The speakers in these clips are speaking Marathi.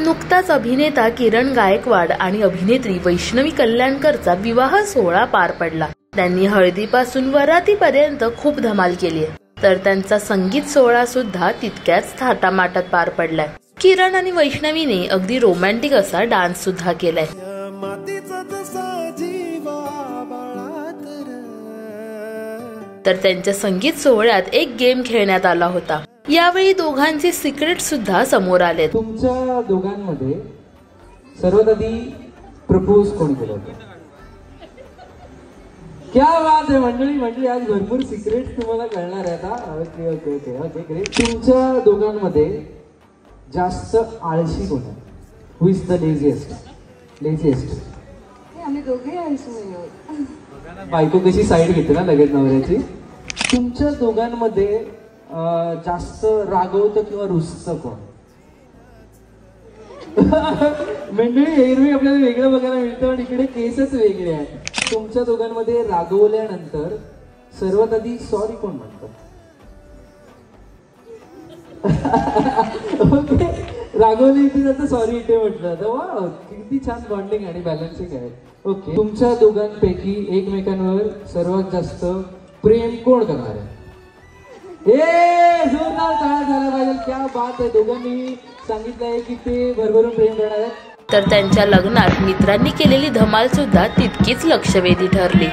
नुकताच अभिनेता किरण गायकवाड आणि अभिनेत्री वैष्णवी कल्याणकरचा विवाह सोहळा पार पडला। त्यांनी हळदीपासून वरातीपर्यंत खूप धमाल केली आहे, तर त्यांचा संगीत सोहळा सुद्धा तितक्याच थाटामाटात पार पडलाय। किरण आणि वैष्णवीने अगदी रोमॅन्टिक असा डान्स सुद्धा केलाय। तर त्यांच्या संगीत सोहळ्यात एक गेम खेळण्यात आला होता। यावेळी दोघांचे सिक्रेट सुद्धा समोर आले। तुमच्या दोघांमध्ये सर्वात आधी प्रपोज कोण केलं होतं? क्या बात आहे मंडळी, आज भरपूर सिक्रेट्स तुम्हाला कळणार आहेत। Okay okay okay okay great. तुमच्या दोघांमध्ये जास्त आळशी कोण आहे? हु इज द लेझीएस्ट? आम्ही दोघे आळशी नाही आहोत। बायको कशी साईड घेते ना लगेच नवऱ्याची। तुमच्या दोघांमध्ये जास्त रागवतं किंवा रुसतं कोण? मंडळी एरवी आपल्याला वेगळं बघायला मिळतं, पण इकडे केसच वेगळे आहे। तुमच्या दोघांमध्ये रागवल्यानंतर सर्वात आधी सॉरी कोण म्हणतं? ओके, रागवले इथे जातं सॉरी इथे म्हटलं तर वा, किती छान बॉन्डिंग आणि बॅलन्सिंग आहे। ओके, तुमच्या दोघांपैकी एकमेकांवर सर्वात जास्त प्रेम कोण करणार आहे? जोरदार टाळ्या झाल्या पाहिजे। क्या बात आहे। दोघांनी सांगितलंय की ते भरभरून प्रेम करणार आहेत। तर त्यांच्या लग्नात मित्रांनी केलेली धमाल सुद्धा तितकीच लक्षवेधी ठरली।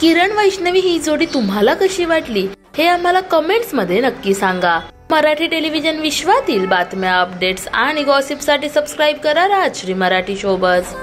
किरण वैष्णवी ही जोडी तुम्हाला कशी वाटली हे आम्हाला कमेंट्स मध्ये नक्की सांगा। मराठी टेलिव्हिजन विश्वातील बातम्या, अपडेट्स आणि गॉसिपसाठी सबस्क्राइब करा राजश्री मराठी शोबज।